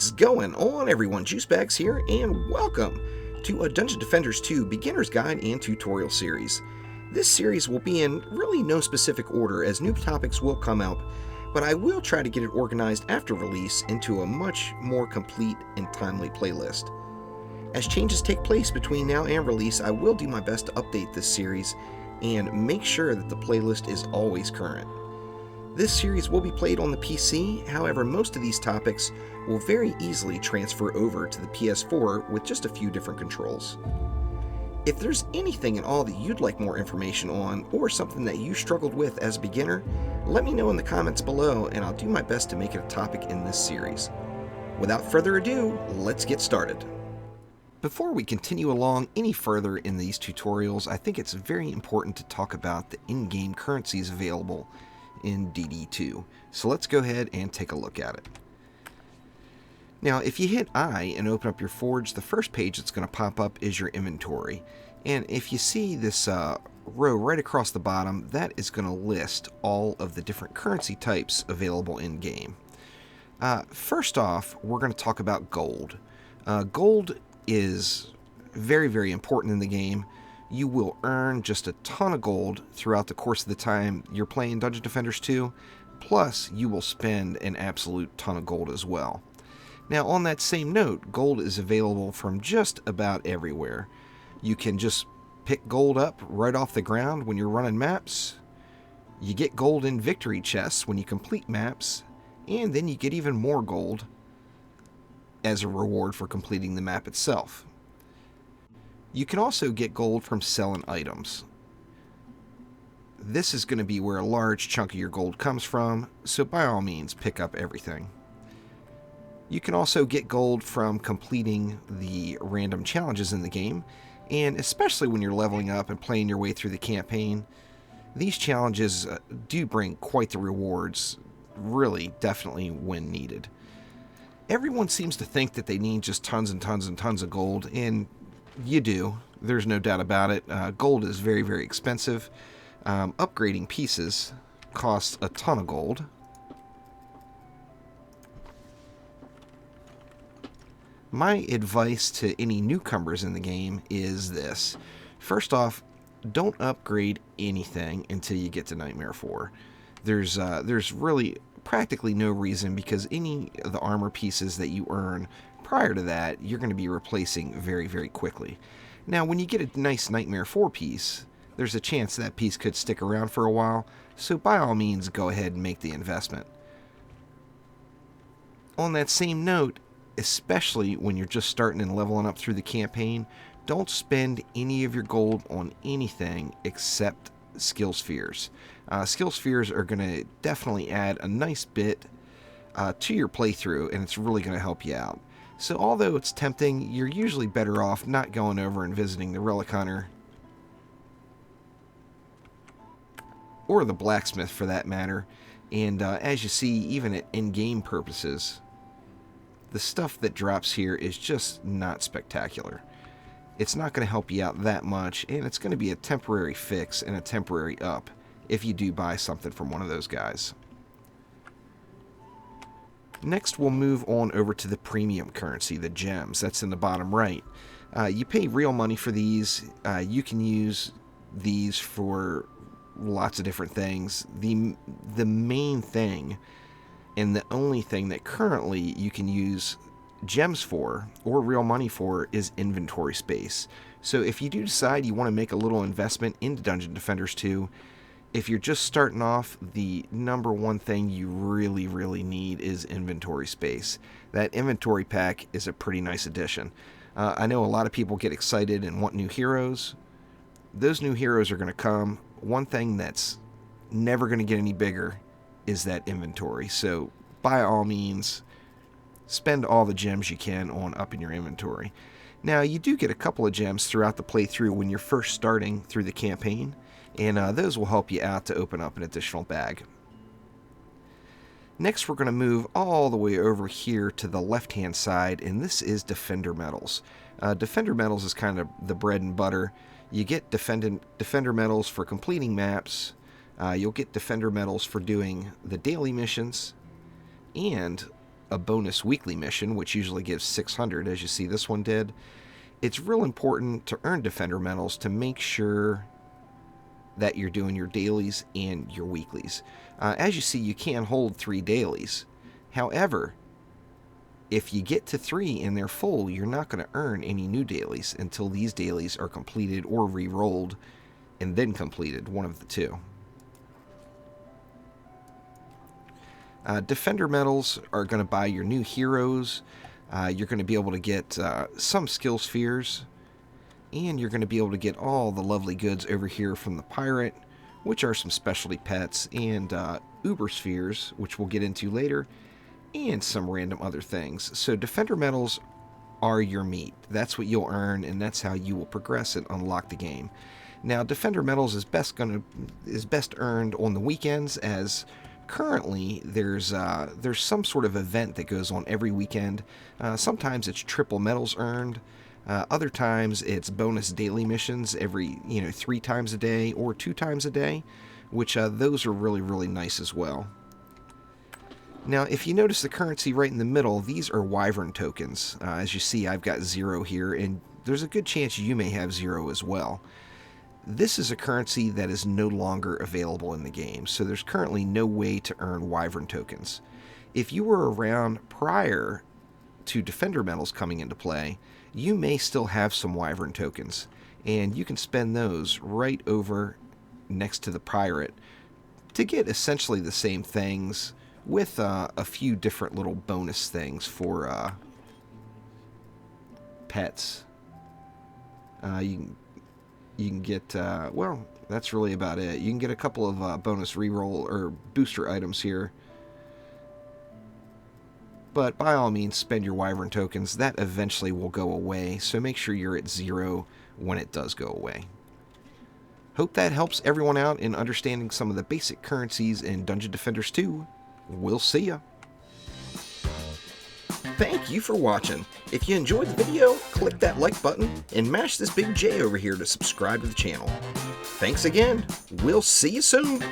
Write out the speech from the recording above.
What's going on, everyone? Juicebags here, and welcome to a Dungeon Defenders 2 Beginner's Guide and Tutorial series. This series will be in really no specific order, as new topics will come up, but I will try to get it organized after release into a much more complete and timely playlist. As changes take place between now and release, I will do my best to update this series and make sure that the playlist is always current. This series will be played on the PC, however most of these topics will very easily transfer over to the PS4 with just a few different controls. If there's anything at all that you'd like more information on, or something that you struggled with as a beginner, let me know in the comments below and I'll do my best to make it a topic in this series. Without further ado, let's get started. Before we continue along any further in these tutorials, I think it's very important to talk about the in-game currencies available in DD2. So let's go ahead and take a look at it. Now, if you hit I and open up your forge, the first page that's going to pop up is your inventory. And if you see this row right across the bottom, that is going to list all of the different currency types available in-game. First off, we're going to talk about gold. Gold is very, very important in the game. You will earn just a ton of gold throughout the course of the time you're playing Dungeon Defenders 2, plus you will spend an absolute ton of gold as well. Now, on that same note, gold is available from just about everywhere. You can just pick gold up right off the ground when you're running maps. You get gold in victory chests when you complete maps, and then you get even more gold as a reward for completing the map itself. You can also get gold from selling items. This is going to be where a large chunk of your gold comes from, so by all means pick up everything. You can also get gold from completing the random challenges in the game, and especially when you're leveling up and playing your way through the campaign, these challenges do bring quite the rewards, really, definitely when needed. Everyone seems to think that they need just tons and tons and tons of gold, and you do. There's no doubt about it. Gold is very, very expensive. Upgrading pieces costs a ton of gold. My advice to any newcomers in the game is this. First off, don't upgrade anything until you get to Nightmare 4. There's really practically no reason, because any of the armor pieces that you earn prior to that, you're going to be replacing very, very quickly. Now, when you get a nice Nightmare 4 piece, there's a chance that piece could stick around for a while, so by all means, go ahead and make the investment. On that same note, especially when you're just starting and leveling up through the campaign, don't spend any of your gold on anything except skill spheres. Skill spheres are going to definitely add a nice bit to your playthrough, and it's really going to help you out. So although it's tempting, you're usually better off not going over and visiting the Relic Hunter, or the blacksmith for that matter. And as you see, even at in-game purposes, the stuff that drops here is just not spectacular. It's not going to help you out that much, and it's going to be a temporary fix and a temporary up if you do buy something from one of those guys. Next, we'll move on over to the premium currency, the gems. That's in the bottom right. You pay real money for these. You can use these for lots of different things. The main thing, and the only thing that currently you can use gems for, or real money for, is inventory space. So if you do decide you want to make a little investment into Dungeon Defenders 2, if you're just starting off, the number one thing you really, really need is inventory space. That inventory pack is a pretty nice addition. I know a lot of people get excited and want new heroes. Those new heroes are going to come. One thing that's never going to get any bigger is that inventory. So by all means, spend all the gems you can on upping your inventory. Now, you do get a couple of gems throughout the playthrough when you're first starting through the campaign, and those will help you out to open up an additional bag. Next, we're going to move all the way over here to the left-hand side, and this is Defender Medals. Defender Medals is kind of the bread and butter. You get Defender Medals for completing maps. You'll get Defender Medals for doing the daily missions, and a bonus weekly mission, which usually gives 600, as you see this one did, it's real important to earn Defender medals to make sure that you're doing your dailies and your weeklies. As you see, you can hold 3 dailies. However, if you get to 3 and they're full, you're not going to earn any new dailies until these dailies are completed or re-rolled and then completed, one of the two. Defender medals are going to buy your new heroes. You're going to be able to get some skill spheres, and you're going to be able to get all the lovely goods over here from the pirate, which are some specialty pets, and Uber spheres, which we'll get into later, and some random other things. So Defender medals are your meat. That's what you'll earn, and that's how you will progress and unlock the game. Now, Defender medals is best earned on the weekends, as currently there's some sort of event that goes on every weekend. Sometimes it's triple medals earned. Other times it's bonus daily missions every 3 times a day or 2 times a day, which those are really nice as well. Now, if you notice the currency right in the middle, these are Wyvern tokens. As you see, I've got 0 here, and there's a good chance you may have 0 as well. This is a currency that is no longer available in the game, so there's currently no way to earn Wyvern tokens. If you were around prior to Defender medals coming into play, you may still have some Wyvern tokens, and you can spend those right over next to the pirate to get essentially the same things with a few different little bonus things for pets. You can get, well, that's really about it. You can get a couple of bonus reroll or booster items here. But by all means, spend your Wyvern tokens. That eventually will go away, so make sure you're at 0 when it does go away. Hope that helps everyone out in understanding some of the basic currencies in Dungeon Defenders 2. We'll see ya. Thank you for watching. If you enjoyed the video, click that like button and mash this big J over here to subscribe to the channel. Thanks again. We'll see you soon.